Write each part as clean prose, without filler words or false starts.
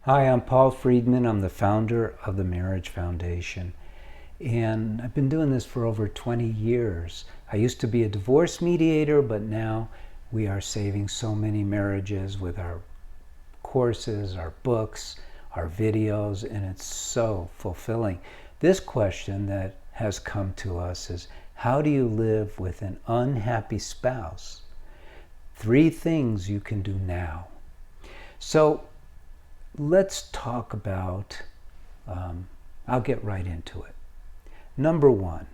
Hi, I'm Paul Friedman. I'm the founder of the Marriage Foundation. And I've been doing this for over 20 years. I used to be a divorce mediator, but now we are saving so many marriages with our courses, our books, our videos, and it's so fulfilling. This question that has come to us is, how do you live with an unhappy spouse? 3 things you can do now. So let's talk about, I'll get right into it. Number 1,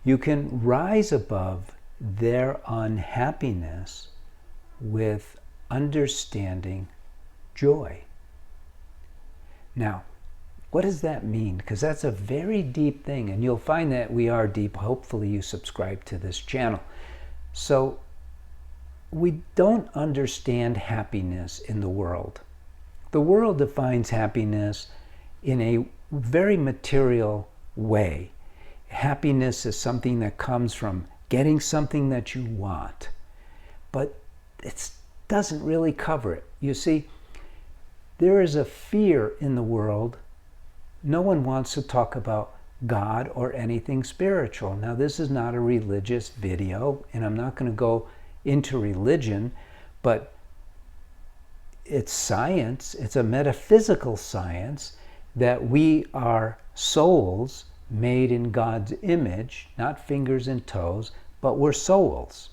you can rise above their unhappiness with understanding joy. Now, what does that mean? Because that's a very deep thing, and you'll find that we are deep. Hopefully you subscribe to this channel. So we don't understand happiness in the world. The world defines happiness in a very material way. Happiness is something that comes from getting something that you want, but it doesn't really cover it. You see, there is a fear in the world. No one wants to talk about God or anything spiritual. Now, this is not a religious video, and I'm not going to go into religion, but it's science. It's a metaphysical science that we are souls made in God's image, not fingers and toes, but we're souls.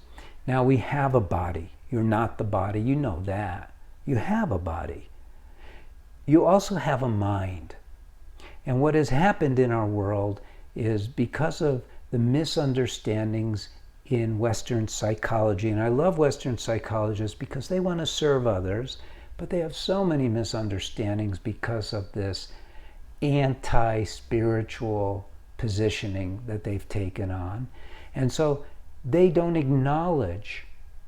Now, we have a body. You're not the body. You know that. You have a body. You also have a mind. And what has happened in our world is because of the misunderstandings in Western psychology, and I love Western psychologists because they want to serve others, but they have so many misunderstandings because of this anti-spiritual positioning that they've taken on. And so they don't acknowledge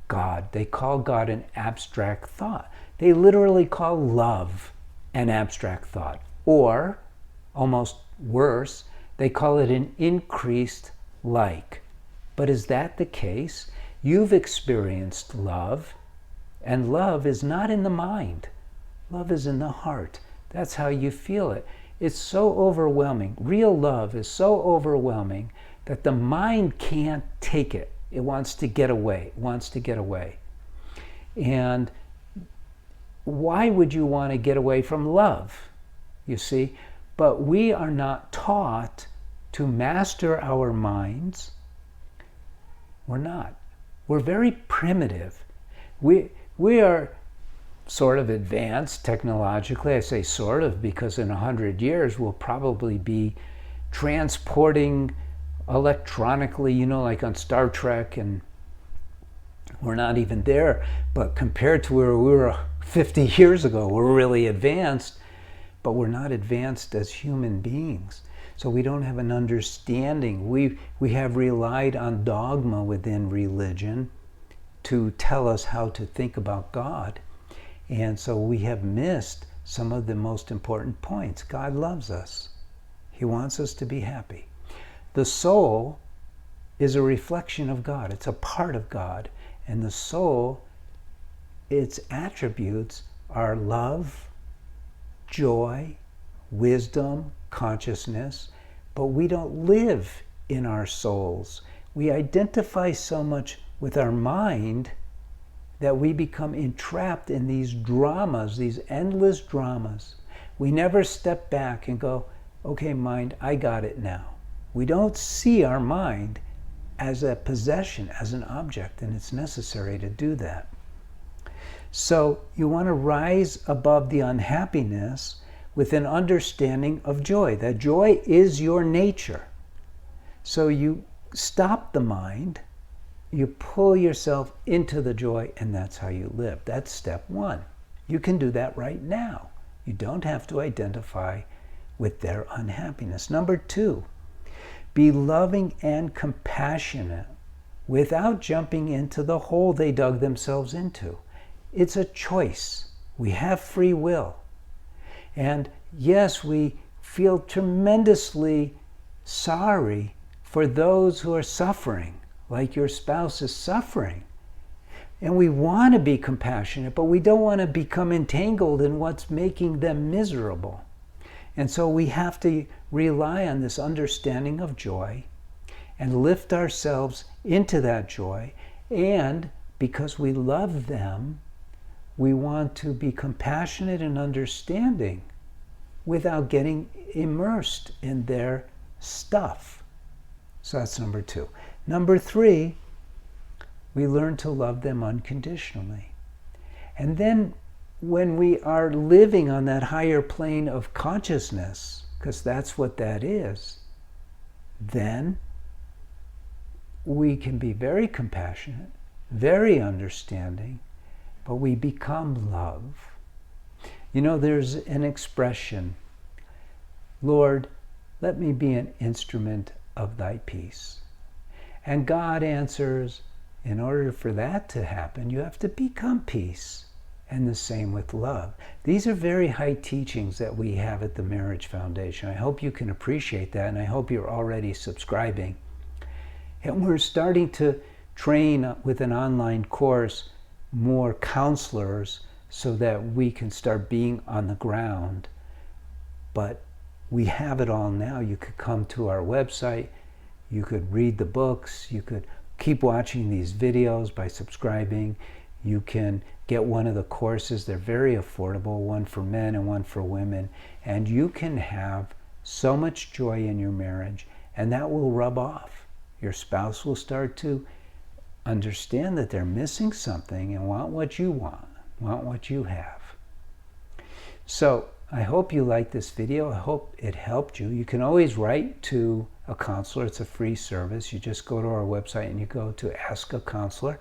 God. They call God an abstract thought. They literally call love an abstract thought. Or, almost worse, they call it an increased like. But is that the case? You've experienced love. And love is not in the mind. Love is in the heart. That's how you feel it. It's so overwhelming. Real love is so overwhelming that the mind can't take it. It wants to get away. It wants to get away. And why would you want to get away from love? You see? But we are not taught to master our minds. We're not. We're very primitive. We are sort of advanced technologically. I say sort of because in 100 years we'll probably be transporting electronically, like on Star Trek, and we're not even there. But compared to where we were 50 years ago, we're really advanced, but we're not advanced as human beings. So we don't have an understanding. We have relied on dogma within religion to tell us how to think about God. And so we have missed some of the most important points. God loves us. He wants us to be happy. The soul is a reflection of God. It's a part of God. And the soul, its attributes are love, joy, wisdom, consciousness. But we don't live in our souls. We identify so much with our mind that we become entrapped in these dramas, these endless dramas. We never step back and go, okay, mind, I got it now. We don't see our mind as a possession, as an object, and it's necessary to do that. So you want to rise above the unhappiness with an understanding of joy. That joy is your nature. So you stop the mind, you pull yourself into the joy, and that's how you live. That's step 1. You can do that right now. You don't have to identify with their unhappiness. Number 2, be loving and compassionate without jumping into the hole they dug themselves into. It's a choice. We have free will. And yes, we feel tremendously sorry for those who are suffering, like your spouse is suffering. And we want to be compassionate, but we don't want to become entangled in what's making them miserable. And so we have to rely on this understanding of joy and lift ourselves into that joy. And because we love them, we want to be compassionate and understanding without getting immersed in their stuff. So that's number 2. Number 3, we learn to love them unconditionally. And then when we are living on that higher plane of consciousness, because that's what that is, then we can be very compassionate, very understanding, but we become love. You know, there's an expression, Lord, let me be an instrument of thy peace. And God answers, in order for that to happen, you have to become peace. And the same with love. These are very high teachings that we have at the Marriage Foundation. I hope you can appreciate that, and I hope you're already subscribing. And we're starting to train with an online course more counselors so that we can start being on the ground. But we have it all now. You could come to our website, you could read the books, you could keep watching these videos by subscribing. You can get one of the courses. They're very affordable, one for men and one for women. And you can have so much joy in your marriage, and that will rub off. Your spouse will start to understand that they're missing something and want what you want what you have. So I hope you liked this video. I hope it helped you. You can always write to a counselor. It's a free service. You just go to our website and you go to Ask a Counselor,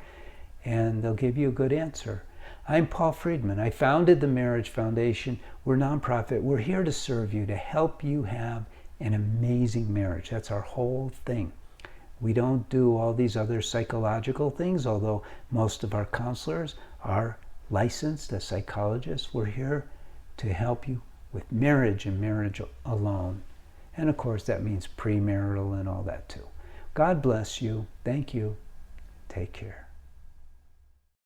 and they'll give you a good answer. I'm Paul Friedman. I founded the Marriage Foundation. We're a nonprofit. We're here to serve you, to help you have an amazing marriage. That's our whole thing. We don't do all these other psychological things, although most of our counselors are licensed as psychologists. We're here to help you with marriage and marriage alone. And of course, that means premarital and all that too. God bless you. Thank you. Take care.